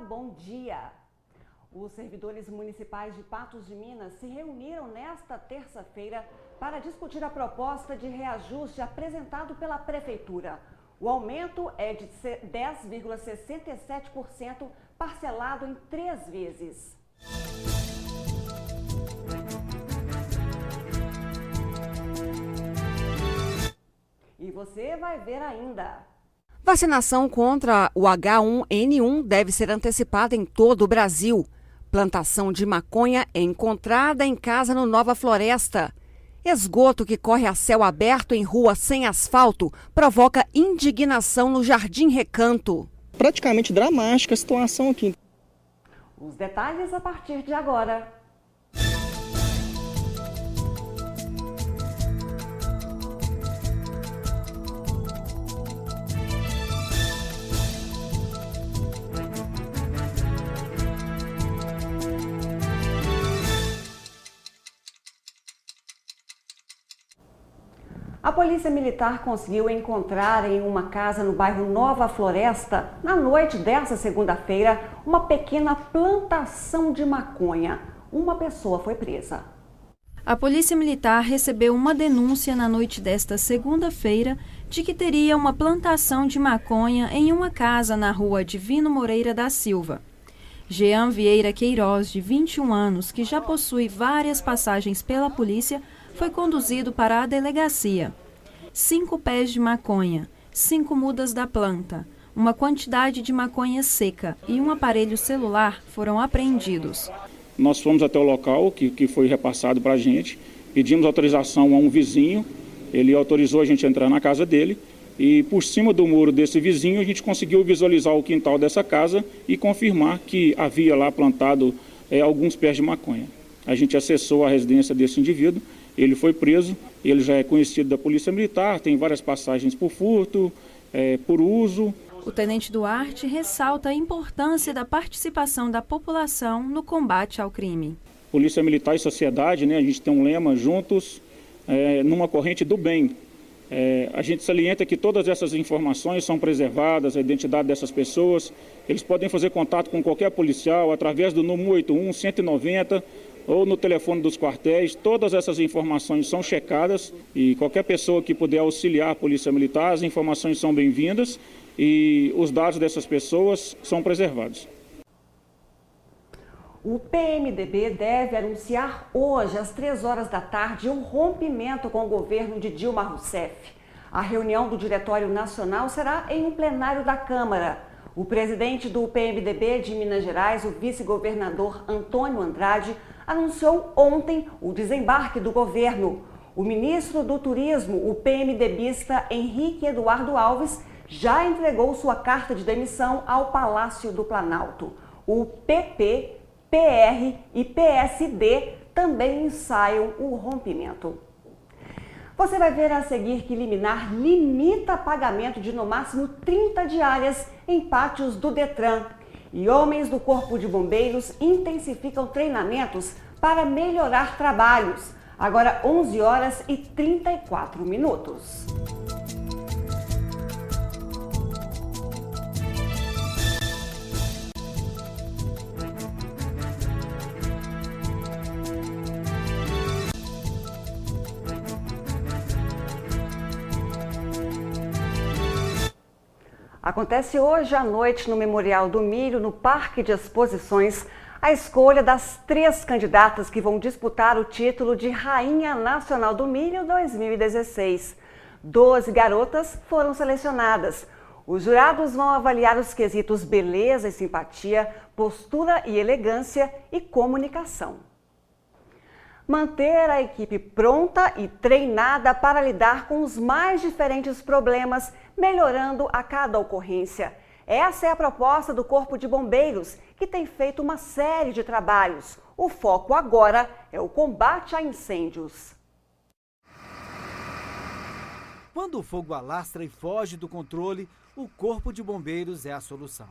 bom dia. Os servidores municipais de Patos de Minas se reuniram nesta terça-feira para discutir a proposta de reajuste apresentado pela Prefeitura. O aumento é de 10,67%, parcelado em 3 vezes. E você vai ver ainda. Vacinação contra o H1N1 deve ser antecipada em todo o Brasil. Plantação de maconha é encontrada em casa no Nova Floresta. Esgoto que corre a céu aberto em rua sem asfalto provoca indignação no Jardim Recanto. Praticamente dramática a situação aqui. Os detalhes a partir de agora. A Polícia Militar conseguiu encontrar em uma casa no bairro Nova Floresta, na noite desta segunda-feira, uma pequena plantação de maconha. Uma pessoa foi presa. A Polícia Militar recebeu uma denúncia na noite desta segunda-feira de que teria uma plantação de maconha em uma casa na rua Divino Moreira da Silva. Jean Vieira Queiroz, de 21 anos, que já possui várias passagens pela polícia, foi conduzido para a delegacia. 5 pés de maconha, 5 mudas da planta, uma quantidade de maconha seca e um aparelho celular foram apreendidos. Nós fomos até o local que foi repassado para a gente, pedimos autorização a um vizinho, ele autorizou a gente a entrar na casa dele e por cima do muro desse vizinho a gente conseguiu visualizar o quintal dessa casa e confirmar que havia lá plantado alguns pés de maconha. A gente acessou a residência desse indivíduo. Ele foi preso, ele já é conhecido da Polícia Militar, tem várias passagens por furto, por uso. O tenente Duarte ressalta a importância da participação da população no combate ao crime. Polícia Militar e sociedade, né, a gente tem um lema, juntos, numa corrente do bem. A gente salienta que todas essas informações são preservadas, a identidade dessas pessoas. Eles podem fazer contato com qualquer policial através do número 181, 190, ou no telefone dos quartéis. Todas essas informações são checadas e qualquer pessoa que puder auxiliar a Polícia Militar, as informações são bem-vindas e os dados dessas pessoas são preservados. O PMDB deve anunciar hoje, às 3 horas da tarde, um rompimento com o governo de Dilma Rousseff. A reunião do Diretório Nacional será em um plenário da Câmara. O presidente do PMDB de Minas Gerais, o vice-governador Antônio Andrade, anunciou ontem o desembarque do governo. O ministro do Turismo, o PMDBista Henrique Eduardo Alves, já entregou sua carta de demissão ao Palácio do Planalto. O PP, PR e PSD também ensaiam o rompimento. Você vai ver a seguir que liminar limita pagamento de no máximo 30 diárias em pátios do Detran. E homens do Corpo de Bombeiros intensificam treinamentos para melhorar trabalhos. Agora 11 horas e 34 minutos. Acontece hoje à noite no Memorial do Milho, no Parque de Exposições, a escolha das 3 candidatas que vão disputar o título de Rainha Nacional do Milho 2016. 12 garotas foram selecionadas. Os jurados vão avaliar os quesitos beleza e simpatia, postura e elegância e comunicação. Manter a equipe pronta e treinada para lidar com os mais diferentes problemas, melhorando a cada ocorrência. Essa é a proposta do Corpo de Bombeiros, que tem feito uma série de trabalhos. O foco agora é o combate a incêndios. Quando o fogo alastra e foge do controle, o Corpo de Bombeiros é a solução.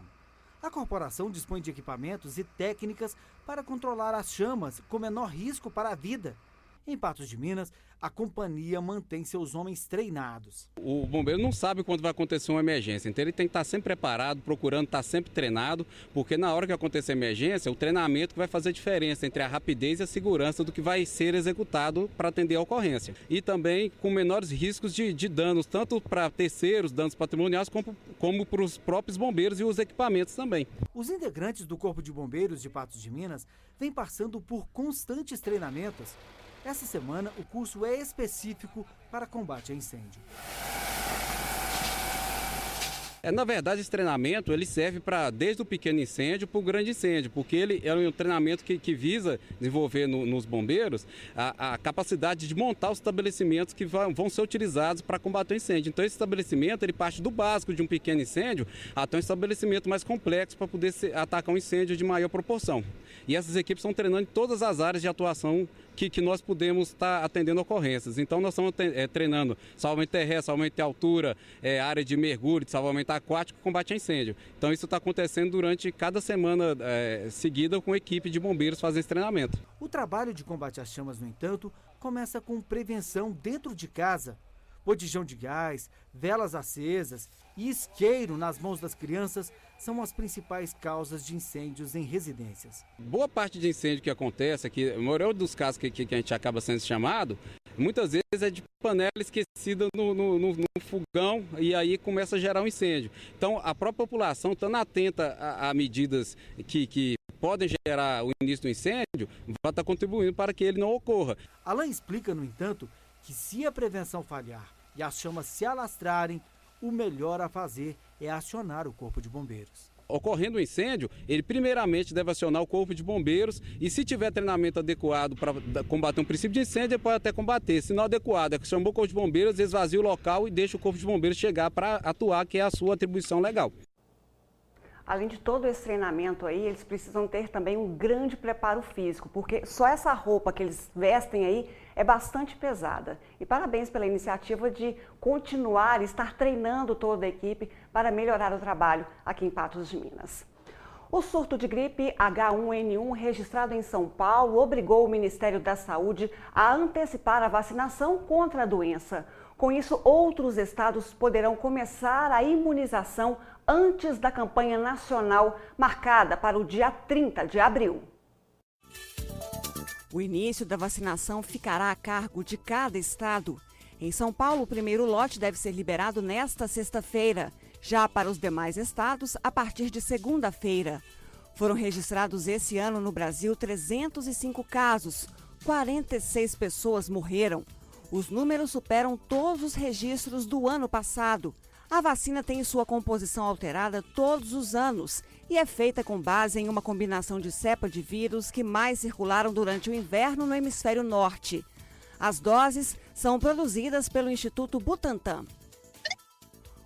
A corporação dispõe de equipamentos e técnicas para controlar as chamas com menor risco para a vida. Em Patos de Minas, a companhia mantém seus homens treinados. O bombeiro não sabe quando vai acontecer uma emergência, então ele tem que estar sempre preparado, procurando estar sempre treinado, porque na hora que acontecer a emergência, o treinamento vai fazer diferença entre a rapidez e a segurança do que vai ser executado para atender a ocorrência. E também com menores riscos de danos, tanto para terceiros, danos patrimoniais, como para os próprios bombeiros e os equipamentos também. Os integrantes do Corpo de Bombeiros de Patos de Minas vêm passando por constantes treinamentos. Essa semana, o curso é específico para combate a incêndio. Na verdade, esse treinamento ele serve desde o pequeno incêndio para o grande incêndio, porque ele é um treinamento que visa desenvolver nos bombeiros a capacidade de montar os estabelecimentos que vão ser utilizados para combater o incêndio. Então, esse estabelecimento ele parte do básico de um pequeno incêndio até um estabelecimento mais complexo para poder atacar um incêndio de maior proporção. E essas equipes estão treinando em todas as áreas de atuação que nós podemos estar atendendo ocorrências. Então, nós estamos treinando salvamento terrestre, salvamento de altura, área de mergulho, de salvamento aquático, combate a incêndio. Então, isso está acontecendo durante cada semana seguida com a equipe de bombeiros fazendo esse treinamento. O trabalho de combate às chamas, no entanto, começa com prevenção dentro de casa. Botijão de gás, velas acesas e isqueiro nas mãos das crianças são as principais causas de incêndios em residências. Boa parte de incêndio que acontece aqui, a maioria dos casos que a gente acaba sendo chamado, muitas vezes é de panela esquecida no fogão e aí começa a gerar um incêndio. Então, a própria população, estando atenta a medidas que podem gerar o início do incêndio, vai estar contribuindo para que ele não ocorra. Alain explica, no entanto, que se a prevenção falhar e as chamas se alastrarem, o melhor a fazer é acionar o Corpo de Bombeiros. Ocorrendo um incêndio, ele primeiramente deve acionar o Corpo de Bombeiros e se tiver treinamento adequado para combater um princípio de incêndio, ele pode até combater. Se não adequado, chamou o Corpo de Bombeiros, esvazia o local e deixa o Corpo de Bombeiros chegar para atuar, que é a sua atribuição legal. Além de todo esse treinamento aí, eles precisam ter também um grande preparo físico, porque só essa roupa que eles vestem aí é bastante pesada. E parabéns pela iniciativa de continuar e estar treinando toda a equipe para melhorar o trabalho aqui em Patos de Minas. O surto de gripe H1N1 registrado em São Paulo obrigou o Ministério da Saúde a antecipar a vacinação contra a doença. Com isso, outros estados poderão começar a imunização antes da campanha nacional marcada para o dia 30 de abril. O início da vacinação ficará a cargo de cada estado. Em São Paulo, o primeiro lote deve ser liberado nesta sexta-feira. Já para os demais estados, a partir de segunda-feira. Foram registrados esse ano no Brasil 305 casos, 46 pessoas morreram. Os números superam todos os registros do ano passado. A vacina tem sua composição alterada todos os anos e é feita com base em uma combinação de cepa de vírus que mais circularam durante o inverno no hemisfério norte. As doses são produzidas pelo Instituto Butantan.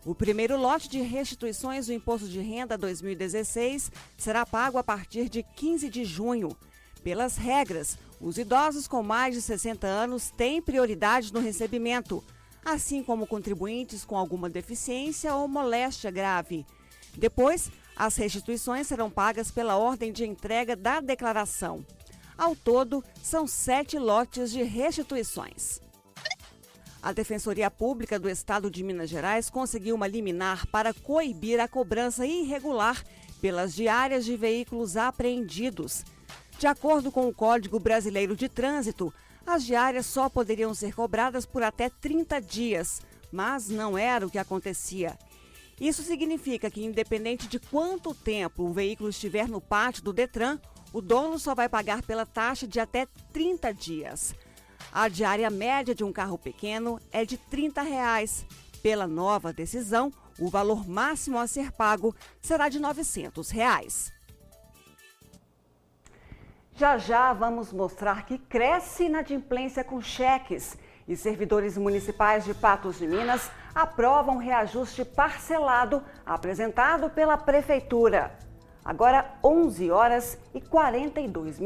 O primeiro lote de restituições do Imposto de Renda 2016 será pago a partir de 15 de junho. Pelas regras, os idosos com mais de 60 anos têm prioridade no recebimento, assim como contribuintes com alguma deficiência ou moléstia grave. Depois, as restituições serão pagas pela ordem de entrega da declaração. Ao todo, são 7 lotes de restituições. A Defensoria Pública do Estado de Minas Gerais conseguiu uma liminar para coibir a cobrança irregular pelas diárias de veículos apreendidos. De acordo com o Código Brasileiro de Trânsito, as diárias só poderiam ser cobradas por até 30 dias, mas não era o que acontecia. Isso significa que, independente de quanto tempo o veículo estiver no pátio do Detran, o dono só vai pagar pela taxa de até 30 dias. A diária média de um carro pequeno é de R$ 30. Pela nova decisão, o valor máximo a ser pago será de R$ 900. Já vamos mostrar que cresce inadimplência com cheques e servidores municipais de Patos de Minas aprovam reajuste parcelado apresentado pela Prefeitura. Agora 11h42.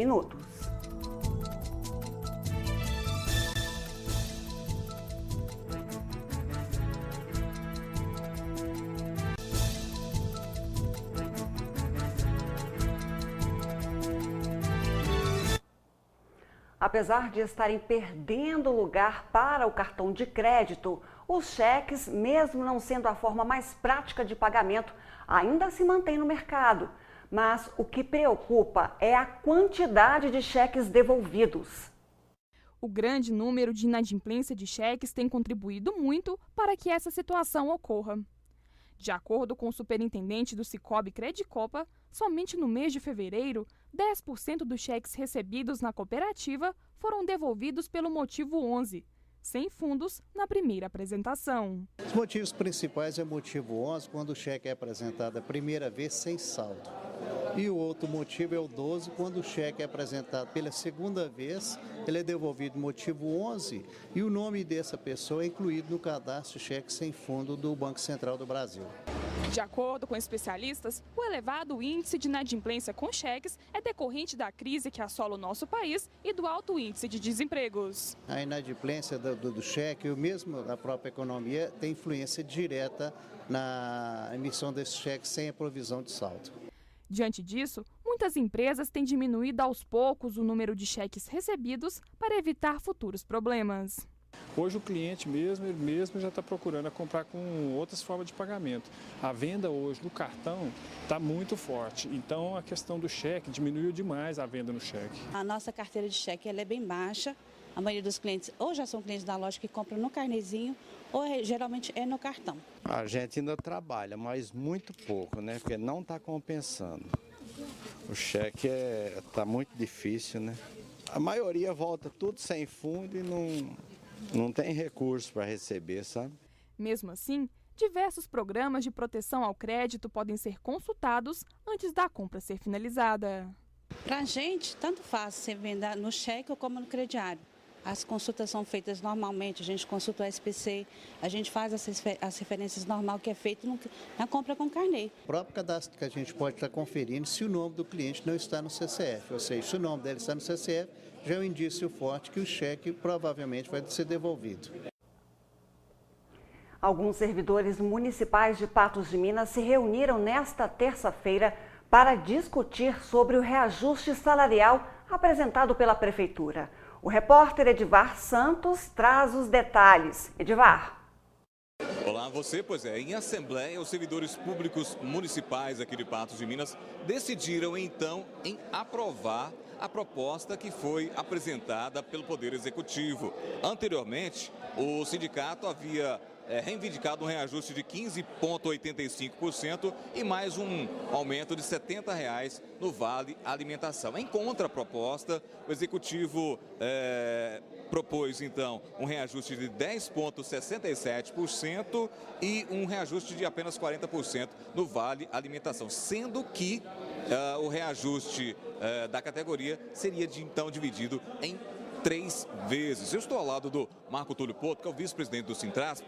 Apesar de estarem perdendo lugar para o cartão de crédito, os cheques, mesmo não sendo a forma mais prática de pagamento, ainda se mantêm no mercado. Mas o que preocupa é a quantidade de cheques devolvidos. O grande número de inadimplência de cheques tem contribuído muito para que essa situação ocorra. De acordo com o superintendente do Sicoob Credicopa, somente no mês de fevereiro, 10% dos cheques recebidos na cooperativa foram devolvidos pelo motivo 11, sem fundos na primeira apresentação. Os motivos principais é o motivo 11, quando o cheque é apresentado a primeira vez sem saldo. E o outro motivo é o 12, quando o cheque é apresentado pela segunda vez, ele é devolvido motivo 11 e o nome dessa pessoa é incluído no cadastro de cheque sem fundo do Banco Central do Brasil. De acordo com especialistas, o elevado índice de inadimplência com cheques é decorrente da crise que assola o nosso país e do alto índice de desempregos. A inadimplência do cheque, e mesmo a própria economia, tem influência direta na emissão desses cheques sem a provisão de saldo. Diante disso, muitas empresas têm diminuído aos poucos o número de cheques recebidos para evitar futuros problemas. Hoje o cliente ele mesmo já está procurando comprar com outras formas de pagamento. A venda hoje do cartão está muito forte, então a questão do cheque diminuiu demais a venda no cheque. A nossa carteira de cheque ela é bem baixa. A maioria dos clientes ou já são clientes da loja que compram no carnezinho ou geralmente é no cartão. A gente ainda trabalha, mas muito pouco, né? Porque não está compensando. O cheque está muito difícil, né? A maioria volta tudo sem fundo e não tem recurso para receber, sabe? Mesmo assim, diversos programas de proteção ao crédito podem ser consultados antes da compra ser finalizada. Para a gente, tanto faz você vender no cheque ou como no crediário. As consultas são feitas normalmente, a gente consulta o SPC, a gente faz as referências normal que é feito na compra com carnê. O próprio cadastro que a gente pode estar conferindo se o nome do cliente não está no CCF, ou seja, se o nome dele está no CCF, já é um indício forte que o cheque provavelmente vai ser devolvido. Alguns servidores municipais de Patos de Minas se reuniram nesta terça-feira para discutir sobre o reajuste salarial apresentado pela Prefeitura. O repórter Edivar Santos traz os detalhes. Edivar. Olá, você. Pois é, em assembleia, os servidores públicos municipais aqui de Patos de Minas decidiram então em aprovar a proposta que foi apresentada pelo Poder Executivo. Anteriormente, o sindicato havia reivindicado um reajuste de 15,85% e mais um aumento de R$ 70 no Vale Alimentação. Em contraproposta, o Executivo propôs, então, um reajuste de 10,67% e um reajuste de apenas 40% no Vale Alimentação, sendo que o reajuste da categoria seria, então, dividido em 3 vezes. Eu estou ao lado do Marco Túlio Porto, que é o vice-presidente do Sintrasp.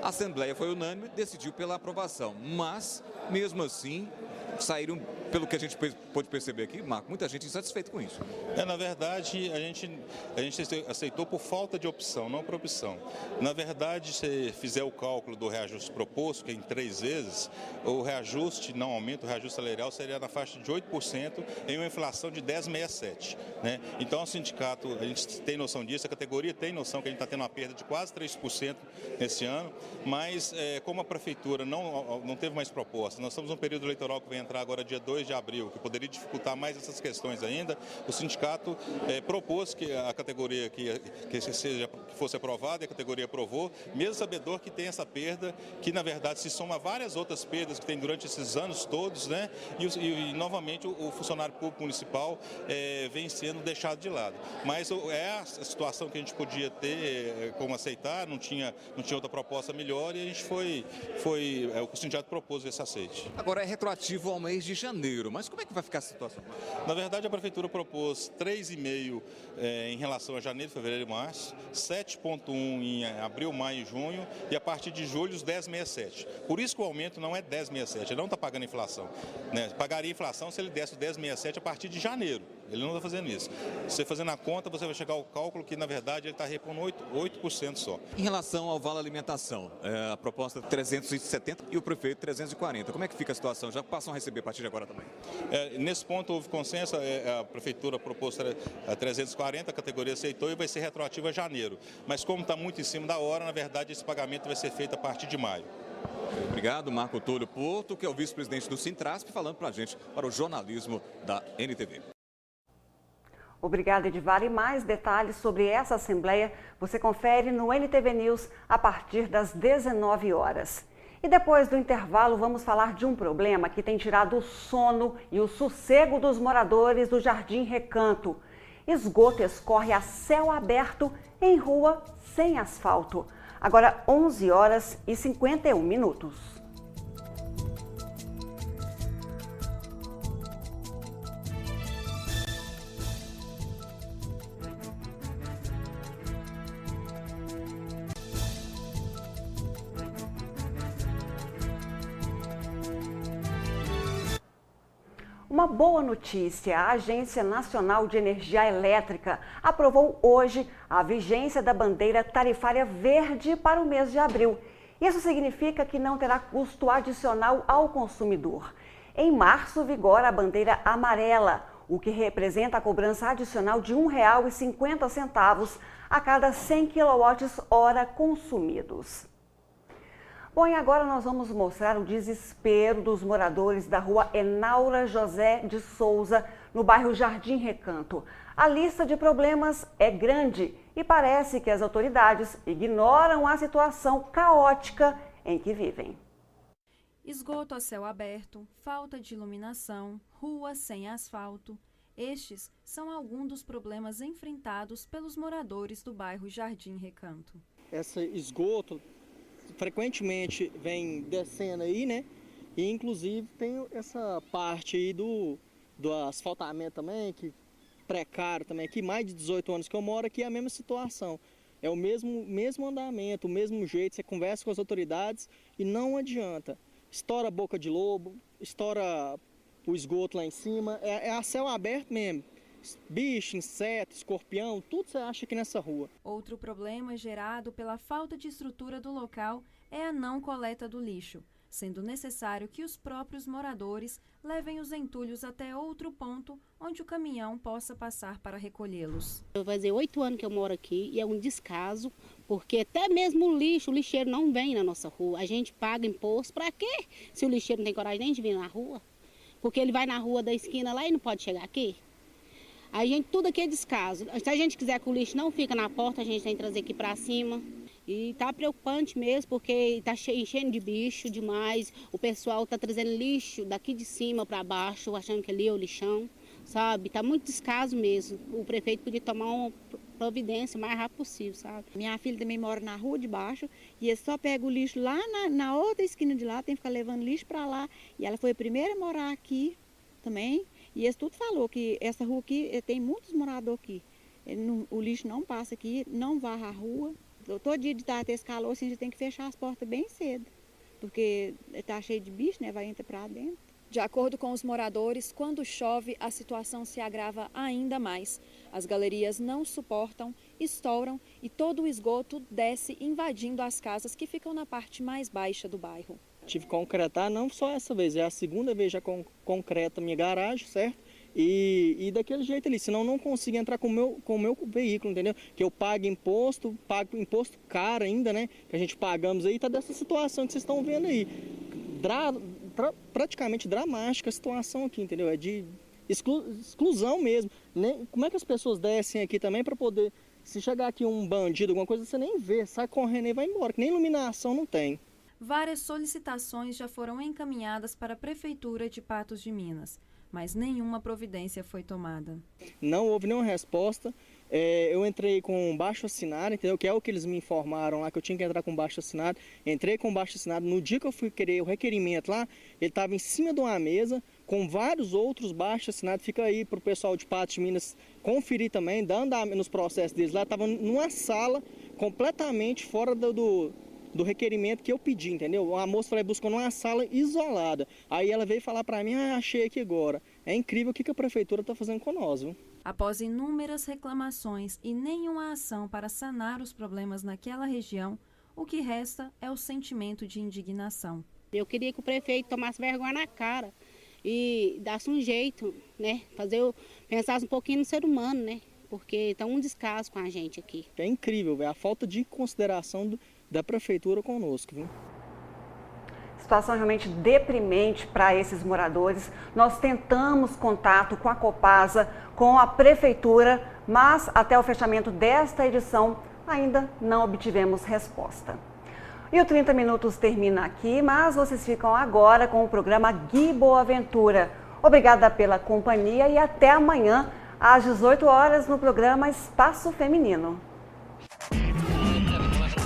A Assembleia foi unânime, decidiu pela aprovação, mas, mesmo assim, saíram, pelo que a gente pôde perceber aqui, Marco, muita gente insatisfeita com isso. Na verdade, a gente aceitou por falta de opção, não por opção. Na verdade, se fizer o cálculo do reajuste proposto, que é em 3 vezes, o reajuste, não aumento, o reajuste salarial seria na faixa de 8% em uma inflação de 10,67%. Né? Então, o sindicato, a gente tem noção disso, a categoria tem noção que a gente está tendo uma perda de quase 3% nesse ano, mas como a prefeitura não teve mais proposta, nós estamos num período eleitoral que vai entrar agora dia 2 de abril, que poderia dificultar mais essas questões ainda, o sindicato propôs que a categoria que fosse aprovada, e a categoria aprovou, mesmo sabedor que tem essa perda, que na verdade se soma a várias outras perdas que tem durante esses anos todos, né? E novamente o funcionário público municipal vem sendo deixado de lado. Mas é a situação que a gente podia ter como aceitar, não tinha outra proposta melhor e a gente o sindicato propôs esse aceite. Agora é retroativo ao mês de janeiro, mas como é que vai ficar a situação? Na verdade, a Prefeitura propôs 3,5% em relação a janeiro, fevereiro e março, 7,1% em abril, maio e junho e a partir de julho os 10,67%. Por isso que o aumento não é 10,67%, ele não está pagando inflação. Né? Pagaria inflação se ele desse o 10,67% a partir de janeiro. Ele não está fazendo isso. Você fazendo a conta, você vai chegar ao cálculo que, na verdade, ele está repondo 8% só. Em relação ao Vale Alimentação, a proposta 370 e o prefeito 340. Como é que fica a situação? Já passam a receber a partir de agora também? Nesse ponto houve consenso, a prefeitura propôs 340, a categoria aceitou e vai ser retroativa a janeiro. Mas como está muito em cima da hora, na verdade, esse pagamento vai ser feito a partir de maio. Obrigado, Marco Túlio Porto, que é o vice-presidente do Sintrasp, falando para a gente, para o jornalismo da NTV. Obrigada, Edivar. E mais detalhes sobre essa assembleia você confere no NTV News a partir das 19 horas. E depois do intervalo, vamos falar de um problema que tem tirado o sono e o sossego dos moradores do Jardim Recanto. Esgoto escorre a céu aberto em rua sem asfalto. Agora 11 horas e 51 minutos. Uma boa notícia: a Agência Nacional de Energia Elétrica aprovou hoje a vigência da bandeira tarifária verde para o mês de abril. Isso significa que não terá custo adicional ao consumidor. Em março, vigora a bandeira amarela, o que representa a cobrança adicional de R$ 1,50 a cada 100 kWh consumidos. Bom, e agora nós vamos mostrar o desespero dos moradores da rua Enaura José de Souza, no bairro Jardim Recanto. A lista de problemas é grande e parece que as autoridades ignoram a situação caótica em que vivem. Esgoto a céu aberto, falta de iluminação, ruas sem asfalto. Estes são alguns dos problemas enfrentados pelos moradores do bairro Jardim Recanto. Esse esgoto frequentemente vem descendo aí, né? E inclusive tem essa parte aí do asfaltamento também, que precário também, aqui mais de 18 anos que eu moro aqui é a mesma situação. É o mesmo andamento, o mesmo jeito, você conversa com as autoridades e não adianta. Estoura a boca de lobo, estoura o esgoto lá em cima, é a céu aberto mesmo. Bicho, inseto, escorpião, tudo você acha aqui nessa rua. Outro problema gerado pela falta de estrutura do local é a não coleta do lixo, sendo necessário que os próprios moradores levem os entulhos até outro ponto onde o caminhão possa passar para recolhê-los. Vai fazer 8 anos que eu moro aqui e é um descaso, porque até mesmo o lixeiro não vem na nossa rua. A gente paga imposto, para quê? Se o lixeiro não tem coragem nem de vir na rua, porque ele vai na rua da esquina lá e não pode chegar aqui. A gente, tudo aqui é descaso. Se a gente quiser que o lixo não fica na porta, a gente tem que trazer aqui para cima. E tá preocupante mesmo, porque tá enchendo de bicho demais. O pessoal tá trazendo lixo daqui de cima para baixo, achando que ali é o lixão, sabe? Tá muito descaso mesmo. O prefeito podia tomar uma providência o mais rápido possível, sabe? Minha filha também mora na rua de baixo e eles só pegam o lixo lá na outra esquina de lá, tem que ficar levando lixo para lá. E ela foi a primeira a morar aqui também. E eles tudo falou que essa rua aqui tem muitos moradores aqui. O lixo não passa aqui, não varra a rua. Todo dia de tarde, esse calor, assim, a gente tem que fechar as portas bem cedo, porque está cheio de bicho, né? Vai entrar para dentro. De acordo com os moradores, quando chove, a situação se agrava ainda mais. As galerias não suportam, estouram e todo o esgoto desce invadindo as casas que ficam na parte mais baixa do bairro. Tive que concretar, não só essa vez, é a segunda vez já concreta minha garagem, certo? E daquele jeito ali, senão eu não consigo entrar com o meu veículo, entendeu? Que eu pago imposto caro ainda, né? Que a gente pagamos aí, tá dessa situação que vocês estão vendo aí. Praticamente dramática a situação aqui, entendeu? É de exclusão mesmo. Como é que as pessoas descem aqui também para poder, se chegar aqui um bandido, alguma coisa, você nem vê, sai correndo e vai embora, que nem iluminação não tem. Várias solicitações já foram encaminhadas para a Prefeitura de Patos de Minas, mas nenhuma providência foi tomada. Não houve nenhuma resposta. Eu entrei com baixo assinado, entendeu? Que é o que eles me informaram lá, que eu tinha que entrar com baixo assinado. Entrei com baixo assinado. No dia que eu fui querer o requerimento lá, ele estava em cima de uma mesa com vários outros baixos assinados. Fica aí para o pessoal de Patos de Minas conferir também, dando nos processos deles lá. Estava numa sala completamente fora do requerimento que eu pedi, entendeu? A moça falou, buscou numa sala isolada. Aí ela veio falar para mim, achei aqui agora. É incrível o que a prefeitura está fazendo com nós, viu? Após inúmeras reclamações e nenhuma ação para sanar os problemas naquela região, o que resta é o sentimento de indignação. Eu queria que o prefeito tomasse vergonha na cara e desse um jeito, né? Pensasse um pouquinho no ser humano, né? Porque está um descaso com a gente aqui. É incrível, a falta de consideração da prefeitura conosco, viu? Situação realmente deprimente para esses moradores. Nós tentamos contato com a Copasa, com a prefeitura, mas até o fechamento desta edição ainda não obtivemos resposta. E o 30 Minutos termina aqui, mas vocês ficam agora com o programa Gui Boaventura. Obrigada pela companhia e até amanhã, às 18 horas, no programa Espaço Feminino.